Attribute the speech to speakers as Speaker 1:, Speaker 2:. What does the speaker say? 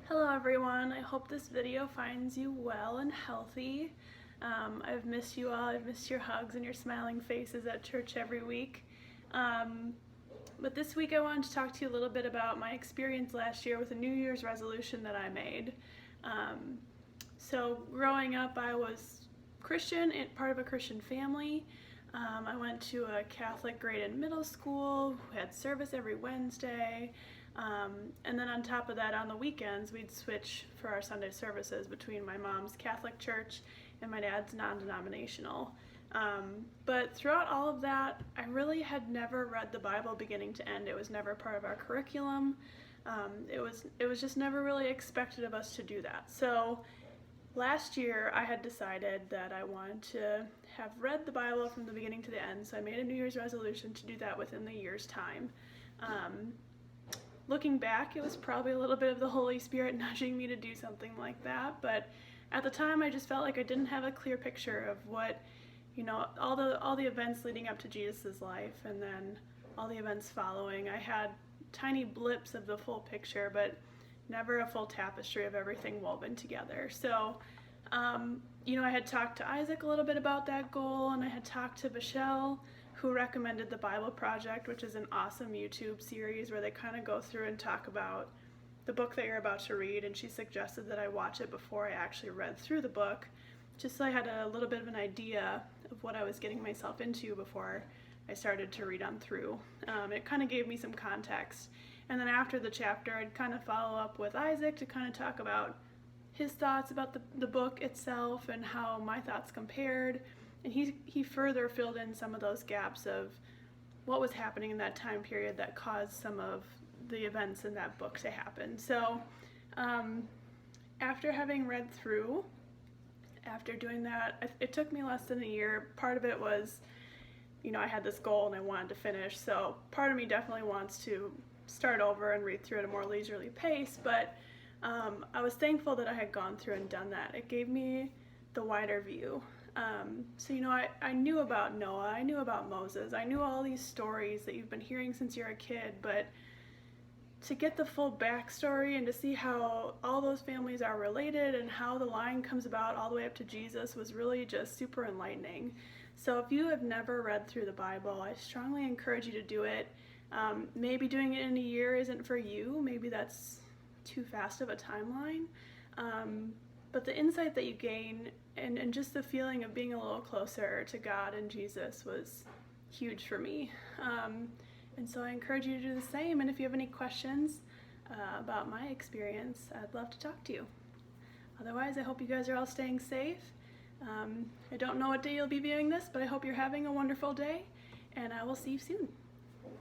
Speaker 1: Hello everyone, I hope this video finds you well and healthy. I've missed you all, I've missed your hugs and your smiling faces at church every week. But this week I wanted to talk to you a little bit about my experience last year with a New Year's resolution that I made. So growing up I was Christian, part of a Christian family. I went to a Catholic grade in middle school, we had service every Wednesday. And then on top of that, on the weekends, we'd switch for our Sunday services between my mom's Catholic church and my dad's non-denominational. But throughout all of that, I really had never read the Bible beginning to end. It was never part of our curriculum. It was just never really expected of us to do that. So last year, I had decided that I wanted to have read the Bible from the beginning to the end, so I made a New Year's resolution to do that within the year's time. Looking back, it was probably a little bit of the Holy Spirit nudging me to do something like that, but at the time I just felt like I didn't have a clear picture of what, all the events leading up to Jesus' life and then all the events following. I had tiny blips of the full picture, but never a full tapestry of everything woven together. So, I had talked to Isaac a little bit about that goal, and I had talked to Michelle, who recommended the Bible Project, which is an awesome YouTube series where they kind of go through and talk about the book that you're about to read, and she suggested that I watch it before I actually read through the book, just so I had a little bit of an idea of what I was getting myself into before I started to read on through. It kind of gave me some context, and then after the chapter I'd kind of follow up with Isaac to kind of talk about his thoughts about the book itself and how my thoughts compared. And he further filled in some of those gaps of what was happening in that time period that caused some of the events in that book to happen. So after having read through, after doing that, it took me less than a year. Part of it was, I had this goal and I wanted to finish, so part of me definitely wants to start over and read through at a more leisurely pace, but I was thankful that I had gone through and done that. It gave me the wider view. So I knew about Noah, I knew about Moses, I knew all these stories that you've been hearing since you're a kid, but to get the full backstory and to see how all those families are related and how the line comes about all the way up to Jesus was really just super enlightening. So if you have never read through the Bible, I strongly encourage you to do it. Maybe doing it in a year isn't for you, maybe that's too fast of a timeline. But the insight that you gain and just the feeling of being a little closer to God and Jesus was huge for me. And so I encourage you to do the same. And if you have any questions about my experience, I'd love to talk to you. Otherwise, I hope you guys are all staying safe. I don't know what day you'll be viewing this, but I hope you're having a wonderful day, and I will see you soon.